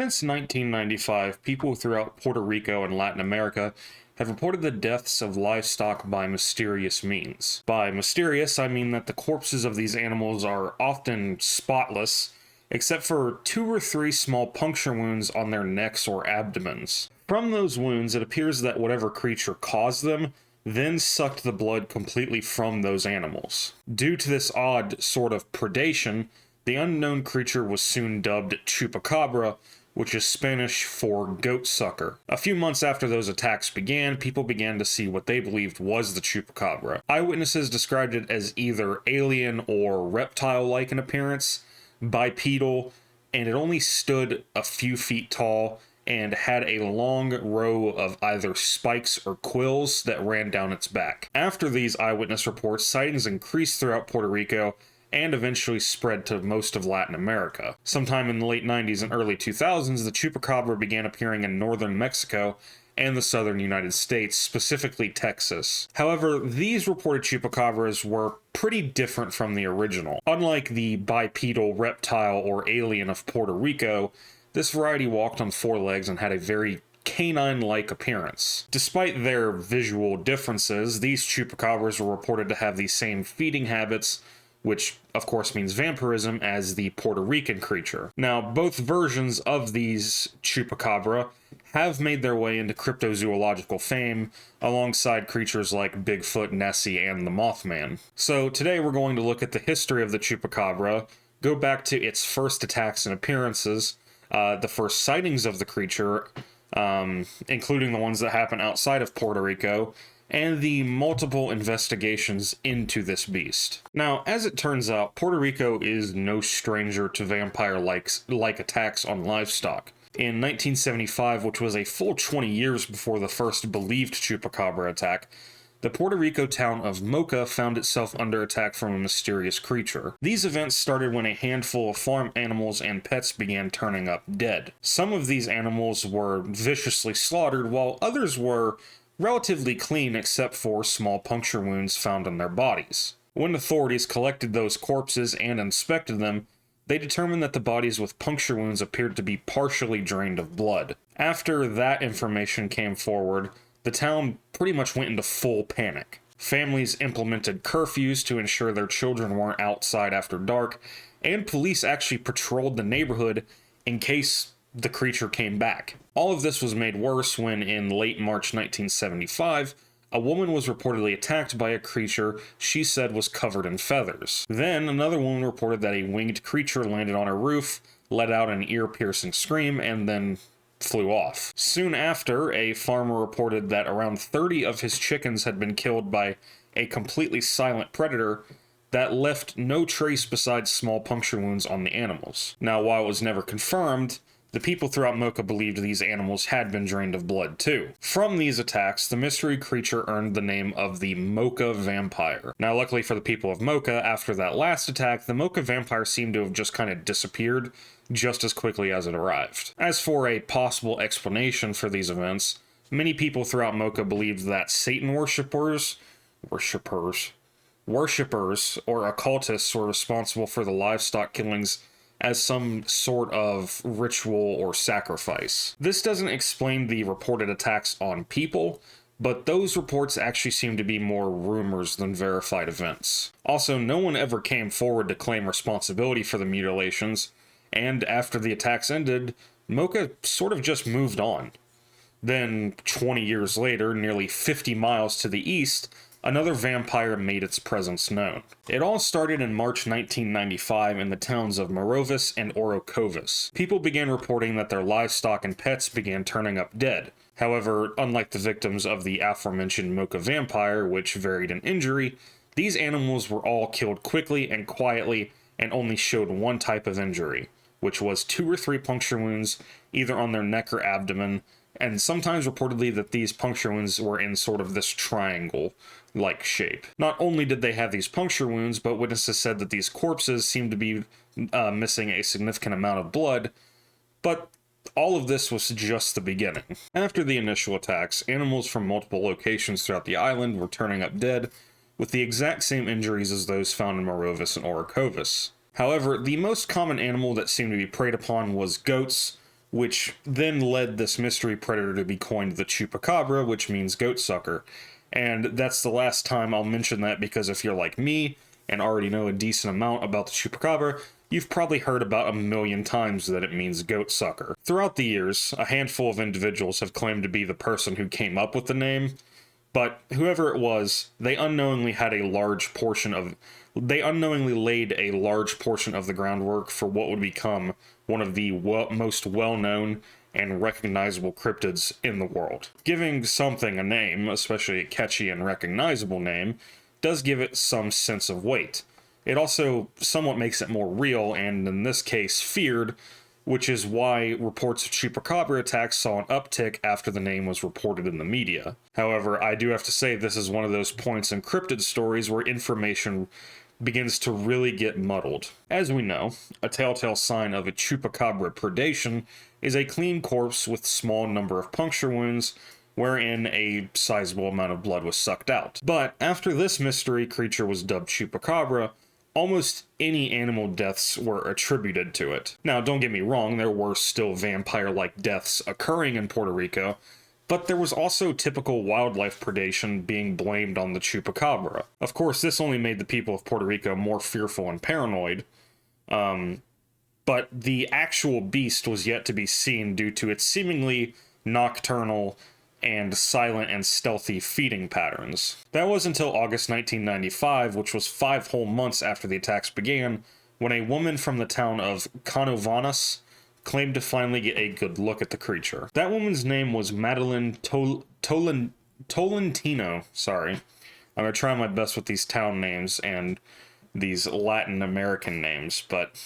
Since 1995, people throughout Puerto Rico and Latin America have reported the deaths of livestock by mysterious means. By mysterious, I mean that the corpses of these animals are often spotless, except for 2 or 3 small puncture wounds on their necks or abdomens. From those wounds, it appears that whatever creature caused them then sucked the blood completely from those animals. Due to this odd sort of predation, the unknown creature was soon dubbed Chupacabra, which is Spanish for goat sucker. A few months after those attacks began, people began to see what they believed was the Chupacabra. Eyewitnesses described it as either alien or reptile-like in appearance, bipedal, and it only stood a few feet tall and had a long row of either spikes or quills that ran down its back. After these eyewitness reports, sightings increased throughout Puerto Rico and eventually spread to most of Latin America. Sometime in the late 90s and early 2000s, the Chupacabra began appearing in northern Mexico and the southern United States, specifically Texas. However, these reported Chupacabras were pretty different from the original. Unlike the bipedal reptile or alien of Puerto Rico, this variety walked on 4 legs and had a very canine-like appearance. Despite their visual differences, these Chupacabras were reported to have the same feeding habits, which of course means vampirism, as the Puerto Rican creature. Now, both versions of these Chupacabra have made their way into cryptozoological fame, alongside creatures like Bigfoot, Nessie, and the Mothman. So today we're going to look at the history of the Chupacabra, go back to its first attacks and appearances, the first sightings of the creature, including the ones that happen outside of Puerto Rico, and the multiple investigations into this beast. Now, as it turns out, Puerto Rico is no stranger to vampire-like attacks on livestock. In 1975, which was a full 20 years before the first believed Chupacabra attack, the Puerto Rico town of Mocha found itself under attack from a mysterious creature. These events started when a handful of farm animals and pets began turning up dead. Some of these animals were viciously slaughtered, while others were relatively clean except for small puncture wounds found on their bodies. When authorities collected those corpses and inspected them, they determined that the bodies with puncture wounds appeared to be partially drained of blood. After that information came forward, the town pretty much went into full panic. Families implemented curfews to ensure their children weren't outside after dark, and police actually patrolled the neighborhood in case the creature came back. All of this was made worse when, in late March 1975, a woman was reportedly attacked by a creature she said was covered in feathers. Then, another woman reported that a winged creature landed on her roof, let out an ear-piercing scream, and then flew off. Soon after, a farmer reported that around 30 of his chickens had been killed by a completely silent predator that left no trace besides small puncture wounds on the animals. Now, while it was never confirmed, the people throughout Mocha believed these animals had been drained of blood too. From these attacks, the mystery creature earned the name of the Mocha Vampire. Now, luckily for the people of Mocha, after that last attack, the Mocha Vampire seemed to have just kind of disappeared just as quickly as it arrived. As for a possible explanation for these events, many people throughout Mocha believed that Satan worshippers, or occultists were responsible for the livestock killings as some sort of ritual or sacrifice. This doesn't explain the reported attacks on people, but those reports actually seem to be more rumors than verified events. Also, no one ever came forward to claim responsibility for the mutilations, and after the attacks ended, Mocha sort of just moved on. Then, 20 years later, nearly 50 miles to the east, another vampire made its presence known. It all started in March 1995 in the towns of Morovis and Orocovis. People began reporting that their livestock and pets began turning up dead. However, unlike the victims of the aforementioned Mocha vampire, which varied in injury, these animals were all killed quickly and quietly and only showed one type of injury, which was 2 or 3 puncture wounds either on their neck or abdomen, and sometimes reportedly that these puncture wounds were in sort of this triangle-like shape. Not only did they have these puncture wounds, but witnesses said that these corpses seemed to be missing a significant amount of blood, but all of this was just the beginning. After the initial attacks, animals from multiple locations throughout the island were turning up dead, with the exact same injuries as those found in Morovis and Orocovis. However, the most common animal that seemed to be preyed upon was goats, which then led this mystery predator to be coined the Chupacabra, which means goat sucker. And that's the last time I'll mention that, because if you're like me and already know a decent amount about the Chupacabra, you've probably heard about 1,000,000 times that it means goat sucker. Throughout the years, a handful of individuals have claimed to be the person who came up with the name, but whoever it was, they unknowingly laid a large portion of the groundwork for what would become one of the most well-known and recognizable cryptids in the world. Giving something a name, especially a catchy and recognizable name, does give it some sense of weight. It also somewhat makes it more real, and in this case, feared, which is why reports of Chupacabra attacks saw an uptick after the name was reported in the media. However, I do have to say this is one of those points in cryptid stories where information begins to really get muddled. As we know, a telltale sign of a Chupacabra predation is a clean corpse with small number of puncture wounds, wherein a sizable amount of blood was sucked out. But after this mystery creature was dubbed Chupacabra, almost any animal deaths were attributed to it. Now, don't get me wrong, there were still vampire-like deaths occurring in Puerto Rico, but there was also typical wildlife predation being blamed on the Chupacabra. Of course, this only made the people of Puerto Rico more fearful and paranoid, but the actual beast was yet to be seen due to its seemingly nocturnal and silent and stealthy feeding patterns. That was until August 1995, which was 5 whole months after the attacks began, when a woman from the town of Canovanas claimed to finally get a good look at the creature. That woman's name was Madeline Tolentino. Sorry. I'm going to try my best with these town names and these Latin American names, but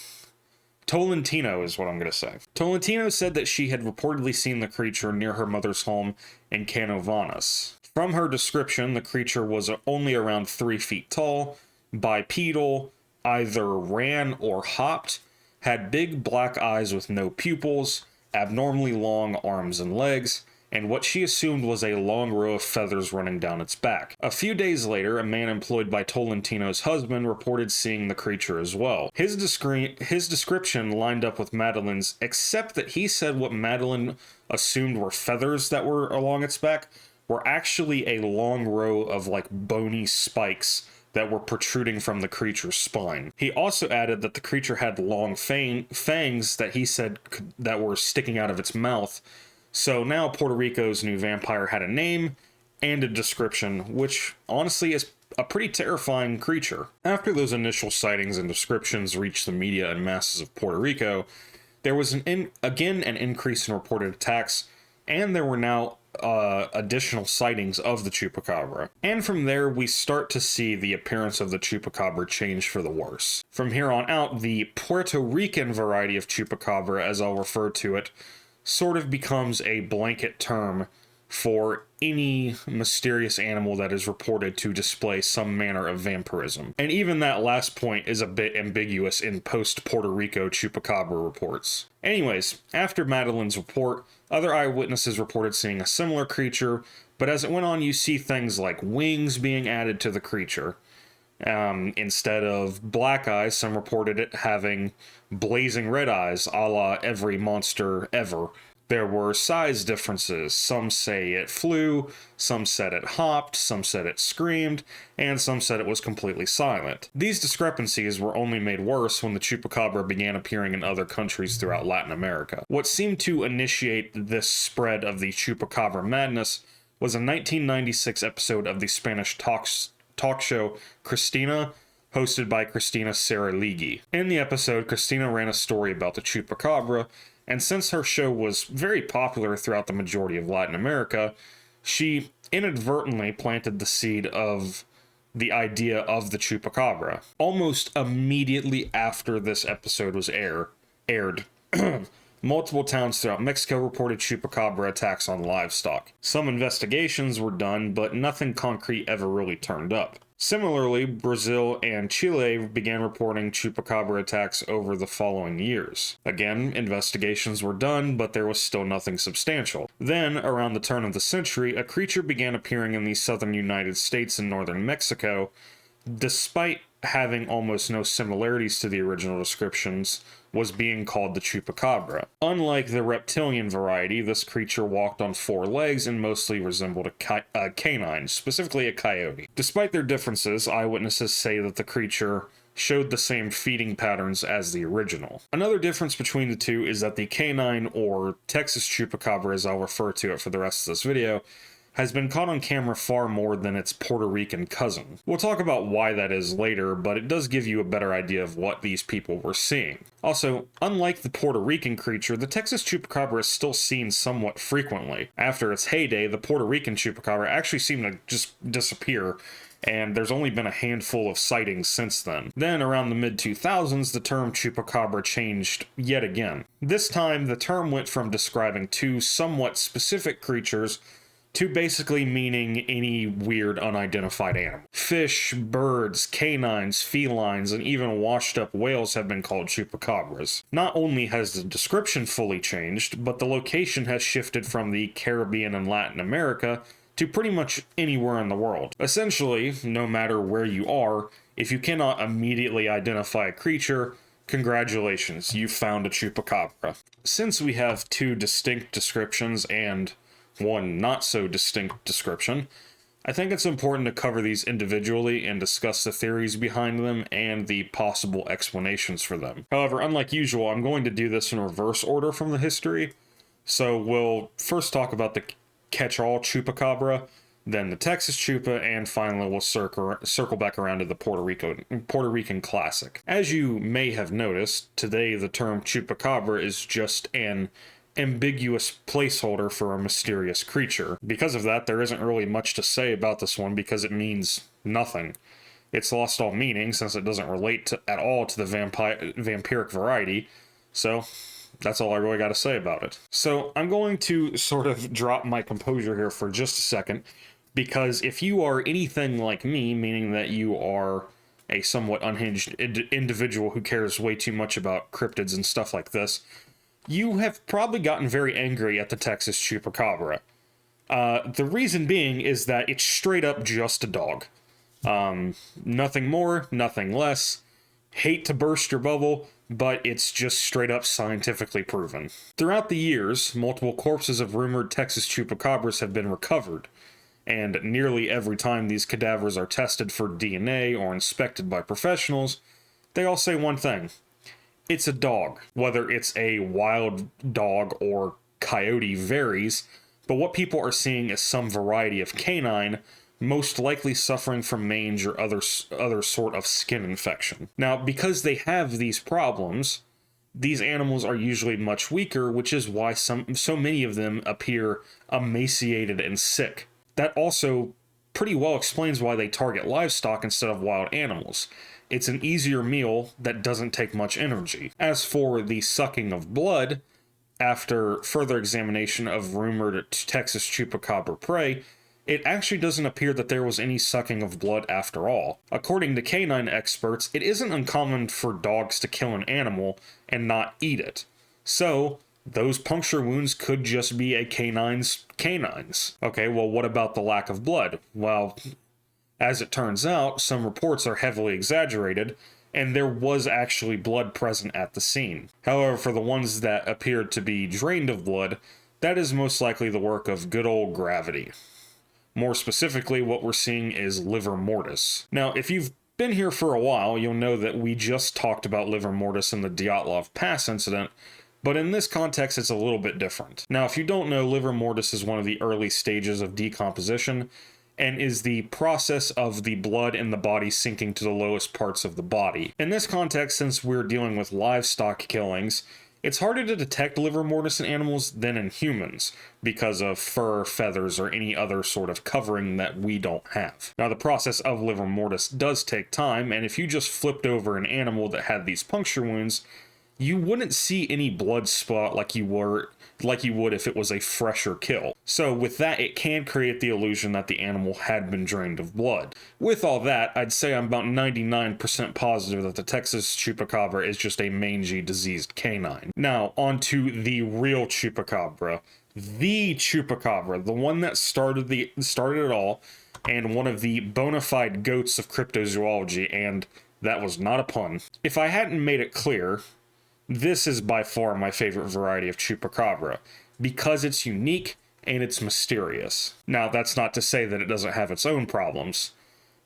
Tolentino is what I'm going to say. Tolentino said that she had reportedly seen the creature near her mother's home in Canovanas. From her description, the creature was only around 3 feet tall, bipedal, either ran or hopped, had big black eyes with no pupils, abnormally long arms and legs, and what she assumed was a long row of feathers running down its back. A few days later, a man employed by Tolentino's husband reported seeing the creature as well. His description lined up with Madeline's, except that he said what Madeline assumed were feathers that were along its back were actually a long row of like bony spikes that were protruding from the creature's spine. He also added that the creature had long fangs that he said that were sticking out of its mouth. So now Puerto Rico's new vampire had a name and a description, which honestly is a pretty terrifying creature. After those initial sightings and descriptions reached the media and masses of Puerto Rico, there was again an increase in reported attacks, and there were now additional sightings of the Chupacabra. And from there, we start to see the appearance of the Chupacabra change for the worse. From here on out, the Puerto Rican variety of Chupacabra, as I'll refer to it, sort of becomes a blanket term for any mysterious animal that is reported to display some manner of vampirism. And even that last point is a bit ambiguous in post-Puerto Rico Chupacabra reports. Anyways, after Madeline's report, other eyewitnesses reported seeing a similar creature, but as it went on, you see things like wings being added to the creature. Instead of black eyes, some reported it having blazing red eyes, a la every monster ever. There were size differences. Some say it flew, some said it hopped, some said it screamed, and some said it was completely silent. These discrepancies were only made worse when the Chupacabra began appearing in other countries throughout Latin America. What seemed to initiate this spread of the Chupacabra madness was a 1996 episode of the Spanish talk show Cristina, hosted by Cristina Saralegui. In the episode, Cristina ran a story about the Chupacabra, and since her show was very popular throughout the majority of Latin America, she inadvertently planted the seed of the idea of the Chupacabra. Almost immediately after this episode was aired, multiple towns throughout Mexico reported Chupacabra attacks on livestock. Some investigations were done, but nothing concrete ever really turned up. Similarly, Brazil and Chile began reporting Chupacabra attacks over the following years. Again, investigations were done, but there was still nothing substantial. Then, around the turn of the century, a creature began appearing in the southern United States and northern Mexico, despite having almost no similarities to the original descriptions, was being called the Chupacabra. Unlike the reptilian variety, this creature walked on 4 legs and mostly resembled a canine, specifically a coyote. Despite their differences, eyewitnesses say that the creature showed the same feeding patterns as the original. Another difference between the two is that the canine, or Texas Chupacabra as I'll refer to it for the rest of this video, has been caught on camera far more than its Puerto Rican cousin. We'll talk about why that is later, but it does give you a better idea of what these people were seeing. Also, unlike the Puerto Rican creature, the Texas Chupacabra is still seen somewhat frequently. After its heyday, the Puerto Rican Chupacabra actually seemed to just disappear, and there's only been a handful of sightings since then. Then, around the mid-2000s, the term Chupacabra changed yet again. This time, the term went from describing 2 somewhat specific creatures to basically meaning any weird unidentified animal. Fish, birds, canines, felines, and even washed-up whales have been called chupacabras. Not only has the description fully changed, but the location has shifted from the Caribbean and Latin America to pretty much anywhere in the world. Essentially, no matter where you are, if you cannot immediately identify a creature, congratulations, you found a chupacabra. Since we have 2 distinct descriptions and one not so distinct description, I think it's important to cover these individually and discuss the theories behind them and the possible explanations for them. However, unlike usual, I'm going to do this in reverse order from the history. So we'll first talk about the catch-all Chupacabra, then the Texas Chupa, and finally we'll circle back around to the Puerto Rican classic. As you may have noticed, today the term Chupacabra is just an ambiguous placeholder for a mysterious creature. Because of that, there isn't really much to say about this one because it means nothing. It's lost all meaning since it doesn't relate at all to the vampiric variety, so that's all I really got to say about it. So I'm going to sort of drop my composure here for just a second, because if you are anything like me, meaning that you are a somewhat unhinged individual who cares way too much about cryptids and stuff like this, you have probably gotten very angry at the Texas Chupacabra. The reason being is that it's straight up just a dog. Nothing more, nothing less. Hate to burst your bubble, but it's just straight up scientifically proven. Throughout the years, multiple corpses of rumored Texas Chupacabras have been recovered, and nearly every time these cadavers are tested for DNA or inspected by professionals, they all say one thing: it's a dog. Whether it's a wild dog or coyote varies, but what people are seeing is some variety of canine, most likely suffering from mange or other sort of skin infection. Now, because they have these problems, these animals are usually much weaker, which is why so many of them appear emaciated and sick. That also pretty well explains why they target livestock instead of wild animals. It's an easier meal that doesn't take much energy. As for the sucking of blood, after further examination of rumored Texas Chupacabra prey, it actually doesn't appear that there was any sucking of blood after all. According to canine experts, it isn't uncommon for dogs to kill an animal and not eat it. So, those puncture wounds could just be a canine's canines. Okay, well, what about the lack of blood? Well, as it turns out, some reports are heavily exaggerated, and there was actually blood present at the scene. However, for the ones that appeared to be drained of blood, that is most likely the work of good old gravity. More specifically, what we're seeing is livor mortis. Now, if you've been here for a while, you'll know that we just talked about livor mortis in the Dyatlov Pass incident, but in this context, it's a little bit different. Now, if you don't know, livor mortis is one of the early stages of decomposition, and is the process of the blood in the body sinking to the lowest parts of the body. In this context, since we're dealing with livestock killings, it's harder to detect livor mortis in animals than in humans, because of fur, feathers, or any other sort of covering that we don't have. Now, the process of livor mortis does take time, and if you just flipped over an animal that had these puncture wounds, you wouldn't see any blood spot like you would if it was a fresher kill. So with that, it can create the illusion that the animal had been drained of blood. With all that, I'd say I'm about 99% positive that the Texas Chupacabra is just a mangy, diseased canine. Now, on to the real Chupacabra. The Chupacabra, the one that started it all, and one of the bona fide goats of cryptozoology, and That was not a pun. If I hadn't made it clear, this is by far my favorite variety of Chupacabra, because it's unique and it's mysterious. Now, that's not to say that it doesn't have its own problems.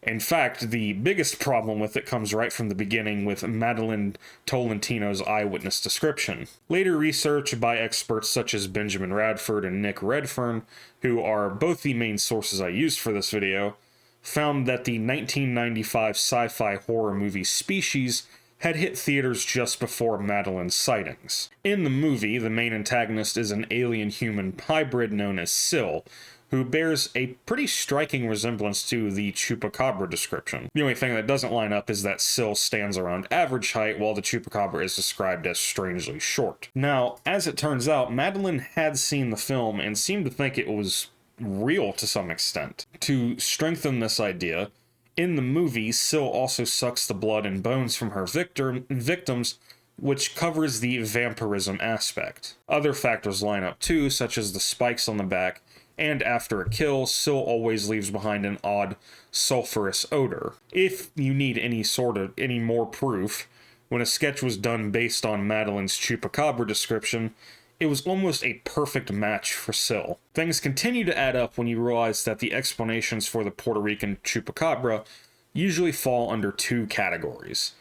In fact, the biggest problem with it comes right from the beginning with Madeline Tolentino's eyewitness description. Later research by experts such as Benjamin Radford and Nick Redfern, who are both the main sources I used for this video, found that the 1995 sci-fi horror movie Species had hit theaters just before Madeline's sightings. In the movie, the main antagonist is an alien-human hybrid known as Syl, who bears a pretty striking resemblance to the Chupacabra description. The only thing that doesn't line up is that Syl stands around average height, while the Chupacabra is described as strangely short. Now, as it turns out, Madeline had seen the film and seemed to think it was real to some extent. To strengthen this idea, in the movie, Syl also sucks the blood and bones from her victims, which covers the vampirism aspect. Other factors line up too, such as the spikes on the back, and after a kill, Syl always leaves behind an odd sulfurous odor. If you need any more proof, when a sketch was done based on Madeline's Chupacabra description, it was almost a perfect match for Syl. Things continue to add up when you realize that the explanations for the Puerto Rican Chupacabra usually fall under two categories.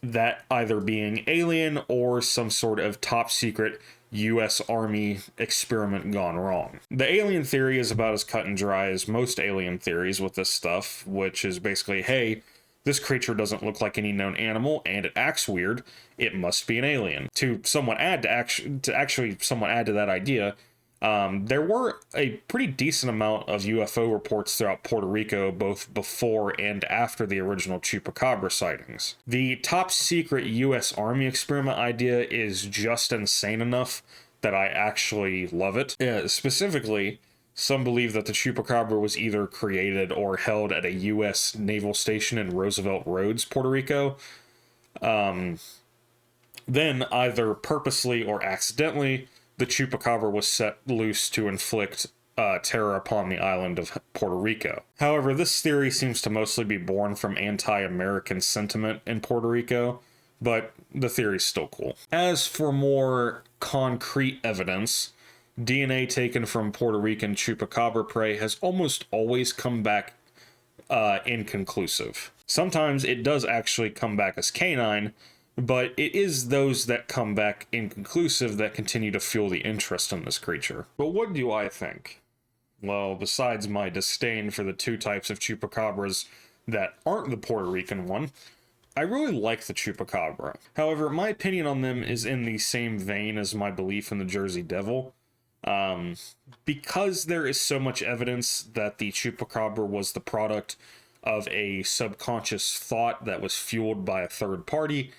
That either being alien or some sort of top secret U.S. Army experiment gone wrong. The alien theory is about as cut and dry as most alien theories with this stuff, which is basically, hey, this creature doesn't look like any known animal, and it acts weird. It must be an alien. To actually somewhat add to that idea, there were a pretty decent amount of UFO reports throughout Puerto Rico, both before and after the original Chupacabra sightings. The top secret U.S. Army experiment idea is just insane enough that I actually love it. Specifically, some believe that the Chupacabra was either created or held at a U.S. naval station in Roosevelt Roads, Puerto Rico. Then, either purposely or accidentally, the Chupacabra was set loose to inflict terror upon the island of Puerto Rico. However, this theory seems to mostly be born from anti-American sentiment in Puerto Rico, but the theory's still cool. As for more concrete evidence, DNA taken from Puerto Rican Chupacabra prey has almost always come back inconclusive. Sometimes it does actually come back as canine, but it is those that come back inconclusive that continue to fuel the interest in this creature. But what do I think? Well, besides my disdain for the two types of Chupacabras that aren't the Puerto Rican one, I really like the Chupacabra. However, my opinion on them is in the same vein as my belief in the Jersey Devil. Because there is so much evidence that the Chupacabra was the product of a subconscious thought that was fueled by a third party,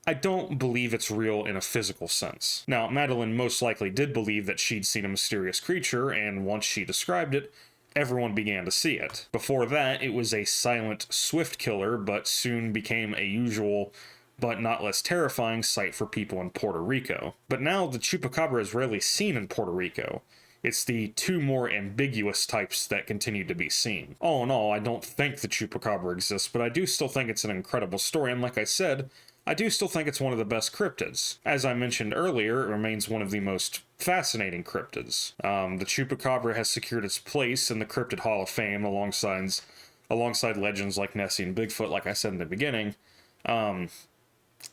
I don't believe it's real in a physical sense. Now, Madeline most likely did believe that she'd seen a mysterious creature, and once she described it, everyone began to see it. Before that, it was a silent, swift killer, but soon became a usual, but not less terrifying sight for people in Puerto Rico. But now, the Chupacabra is rarely seen in Puerto Rico. It's the two more ambiguous types that continue to be seen. All in all, I don't think the Chupacabra exists, but I do still think it's an incredible story, and like I said, I do still think it's one of the best cryptids. As I mentioned earlier, it remains one of the most fascinating cryptids. The Chupacabra has secured its place in the Cryptid Hall of Fame alongside legends like Nessie and Bigfoot, like I said in the beginning.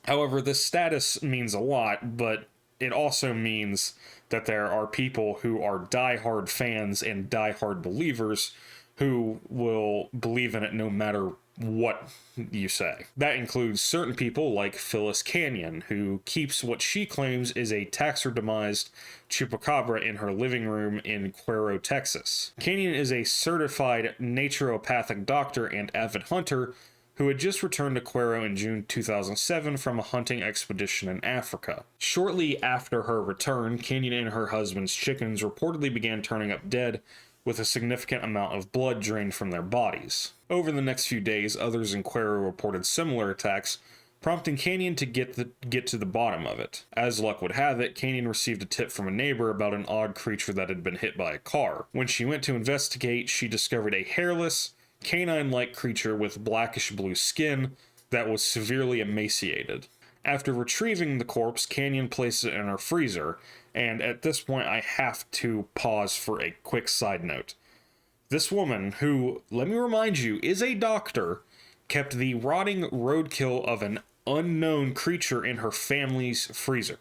However, this status means a lot, but it also means that there are people who are die-hard fans and die-hard believers who will believe in it no matter what you say. That includes certain people like Phyllis Canyon, who keeps what she claims is a taxidermized Chupacabra in her living room in Cuero, Texas. Canyon is a certified naturopathic doctor and avid hunter who had just returned to Cuero in June 2007 from a hunting expedition in Africa. Shortly after her return, Canyon and her husband's chickens reportedly began turning up dead, with a significant amount of blood drained from their bodies. Over the next few days, others in Cuero reported similar attacks, prompting Canyon to get to the bottom of it. As luck would have it, Canyon received a tip from a neighbor about an odd creature that had been hit by a car. When she went to investigate, she discovered a hairless, canine-like creature with blackish blue skin, that was severely emaciated. After retrieving the corpse, Canyon places it in her freezer, and at this point I have to pause for a quick side note. This woman, who, let me remind you, is a doctor, kept the rotting roadkill of an unknown creature in her family's freezer.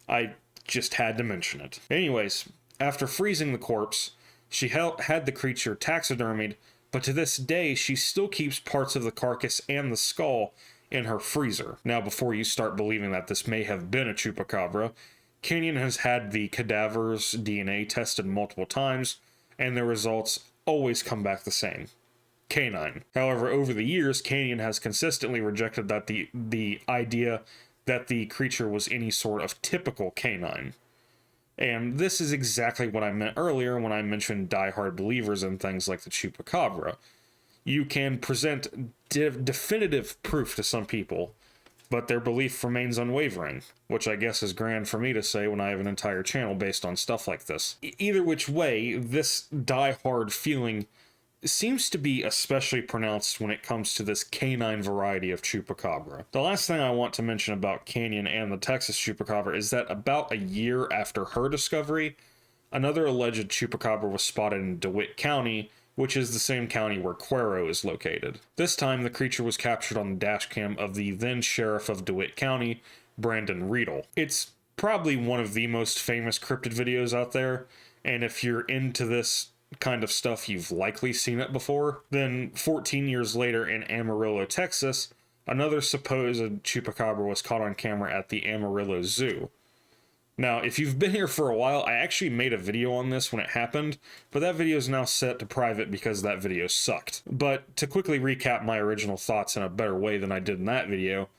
I just had to mention it. Anyways, after freezing the corpse, she had the creature taxidermied, but to this day, she still keeps parts of the carcass and the skull in her freezer. Now, before you start believing that this may have been a Chupacabra, Canyon has had the cadaver's DNA tested multiple times, and the results always come back the same. Canine. However, over the years, Canyon has consistently rejected that the idea that the creature was any sort of typical canine. And this is exactly what I meant earlier when I mentioned diehard believers in things like the Chupacabra. You can present definitive proof to some people, but their belief remains unwavering, which I guess is grand for me to say when I have an entire channel based on stuff like this. Either which way, this diehard feeling seems to be especially pronounced when it comes to this canine variety of Chupacabra. The last thing I want to mention about Canyon and the Texas Chupacabra is that about a year after her discovery, another alleged Chupacabra was spotted in DeWitt County, which is the same county where Cuero is located. This time, the creature was captured on the dash cam of the then sheriff of DeWitt County, Brandon Riedel. It's probably one of the most famous cryptid videos out there, and if you're into this kind of stuff, you've likely seen it before. Then, 14 years later in Amarillo, Texas, another supposed Chupacabra was caught on camera at the Amarillo Zoo. Now, if you've been here for a while, I actually made a video on this when it happened, but that video is now set to private because that video sucked. But to quickly recap my original thoughts in a better way than I did in that video,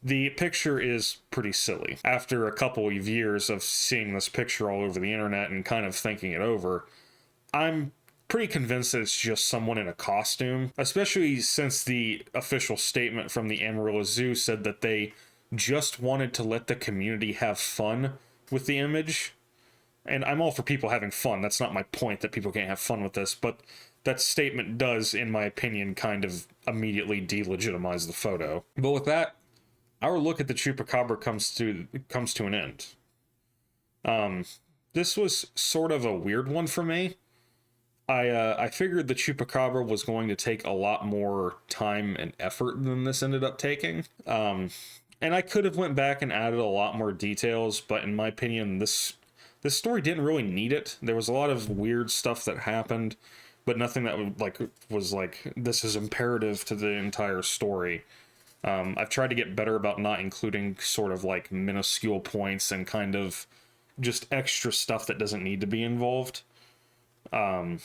the picture is pretty silly. After a couple of years of seeing this picture all over the internet and kind of thinking it over, I'm pretty convinced that it's just someone in a costume, especially since the official statement from the Amarillo Zoo said that they just wanted to let the community have fun with the image. And I'm all for people having fun. That's not my point that people can't have fun with this, but that statement does, in my opinion, kind of immediately delegitimize the photo. But with that, our look at the Chupacabra comes to an end. This was sort of a weird one for me. I figured the Chupacabra was going to take a lot more time and effort than this ended up taking. And I could have went back and added a lot more details, but in my opinion, this story didn't really need it. There was a lot of weird stuff that happened, but nothing that was like this is imperative to the entire story. I've tried to get better about not including sort of like minuscule points and kind of just extra stuff that doesn't need to be involved. That's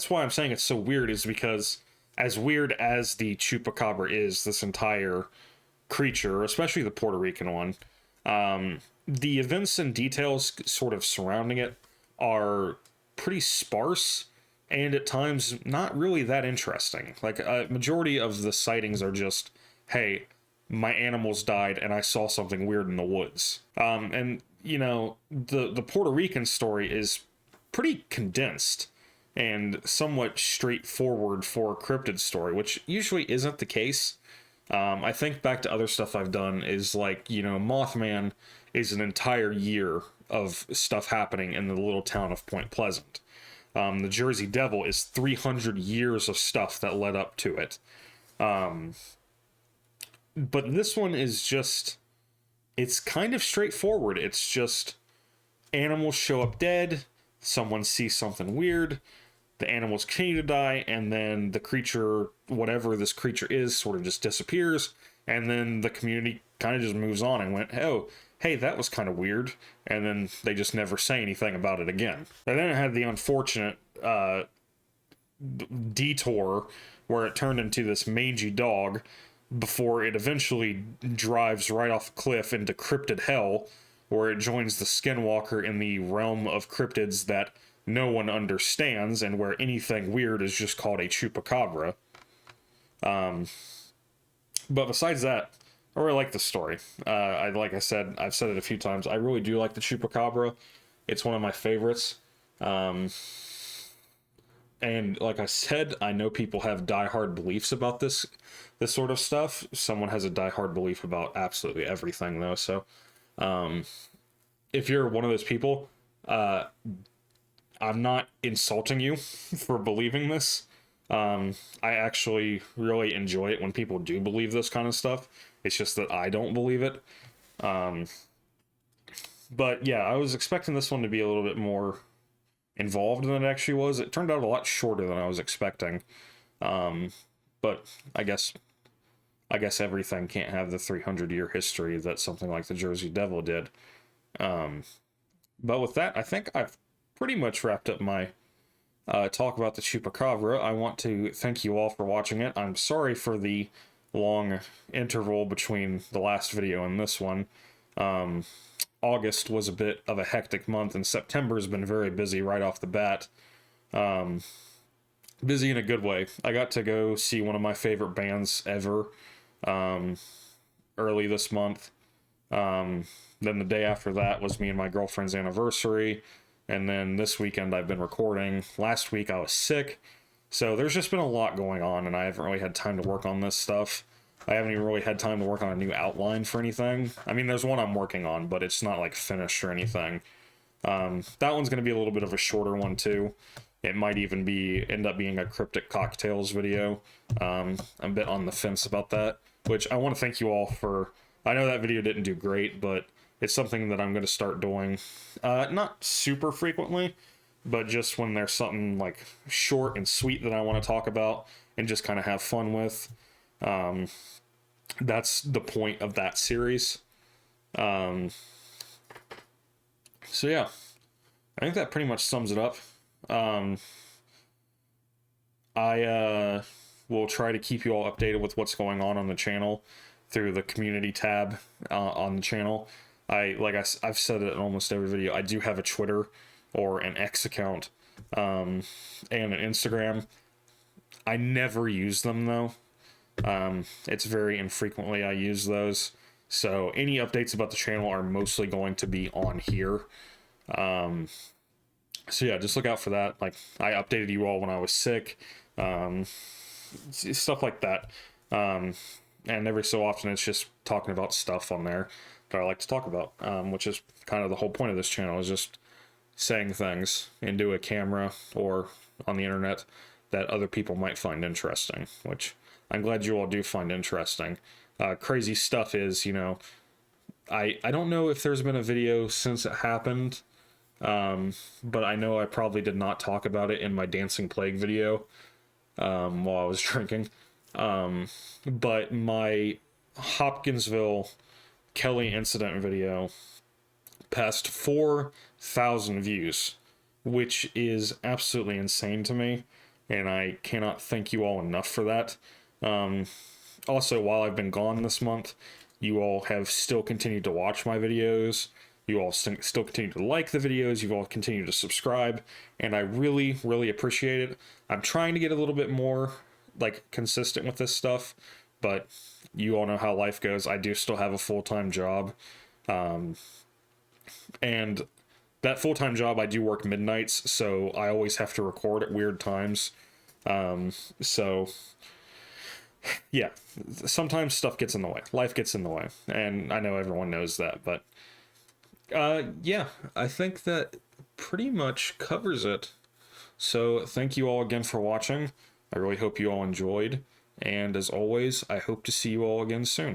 why I'm saying it's so weird, is because as weird as the Chupacabra is, this entire creature, especially the Puerto Rican one, the events and details sort of surrounding it are pretty sparse and at times not really that interesting. Like a majority of the sightings are just, hey, my animals died and I saw something weird in the woods. And you know, the Puerto Rican story is pretty condensed and somewhat straightforward for a cryptid story, which usually isn't the case. I think back to other stuff I've done is like, you know, Mothman is an entire year of stuff happening in the little town of Point Pleasant. The Jersey Devil is 300 years of stuff that led up to it. But this one is just, it's kind of straightforward. It's just animals show up dead, someone sees something weird, the animals continue to die, and then the creature, whatever this creature is, sort of just disappears, and then the community kind of just moves on and went, oh, hey, that was kind of weird, and then they just never say anything about it again. And then it had the unfortunate detour where it turned into this mangy dog before it eventually drives right off a cliff into cryptid hell, where it joins the Skinwalker in the realm of cryptids that no one understands, and where anything weird is just called a Chupacabra. But besides that, I really like the story. Like I said, I've said it a few times, I really do like the Chupacabra. It's one of my favorites. And like I said, I know people have diehard beliefs about this sort of stuff. Someone has a diehard belief about absolutely everything, though. So, if you're one of those people, I'm not insulting you for believing this. I actually really enjoy it when people do believe this kind of stuff. It's just that I don't believe it. But yeah, I was expecting this one to be a little bit more involved than it actually was. It turned out a lot shorter than I was expecting. But I guess everything can't have the 300-year history that something like the Jersey Devil did. But with that, I think I've pretty much wrapped up my talk about the Chupacabra. I want to thank you all for watching it. I'm sorry for the long interval between the last video and this one. August was a bit of a hectic month, and September's been very busy right off the bat. Busy in a good way. I got to go see one of my favorite bands ever early this month. Then the day after that was me and my girlfriend's anniversary. And then this weekend I've been recording. Last week I was sick. So there's just been a lot going on, and I haven't really had time to work on this stuff. I haven't even really had time to work on a new outline for anything. I mean, there's one I'm working on, but it's not like finished or anything. That one's going to be a little bit of a shorter one too. It might even end up being a cryptic cocktails video. I'm a bit on the fence about that, which I want to thank you all for. I know that video didn't do great, but it's something that I'm going to start doing. Not super frequently, but just when there's something like short and sweet that I want to talk about and just kind of have fun with. That's the point of that series. So yeah, I think that pretty much sums it up. I will try to keep you all updated with what's going on the channel through the community tab on the channel. I've said it in almost every video, I do have a Twitter or an X account and an Instagram. I never use them though. It's very infrequently I use those. So any updates about the channel are mostly going to be on here. So yeah, just look out for that. Like, I updated you all when I was sick. Stuff like that. And every so often it's just talking about stuff on there that I like to talk about, which is kind of the whole point of this channel, is just saying things into a camera or on the internet that other people might find interesting, which I'm glad you all do find interesting. Crazy stuff is, I don't know if there's been a video since it happened, but I know I probably did not talk about it in my Dancing Plague video while I was drinking. But my Hopkinsville Kelly incident video passed 4,000 views, which is absolutely insane to me, and I cannot thank you all enough for that. Also, while I've been gone this month, you all have still continued to watch my videos. You all still continue to like the videos. You've all continued to subscribe, and I really, really appreciate it. I'm trying to get a little bit more consistent with this stuff, but you all know how life goes. I do still have a full-time job, and that full-time job, I do work midnights, so I always have to record at weird times. So yeah, sometimes stuff gets in the way. Life gets in the way, and I know everyone knows that, but yeah, I think that pretty much covers it. So thank you all again for watching. I really hope you all enjoyed, and as always, I hope to see you all again soon.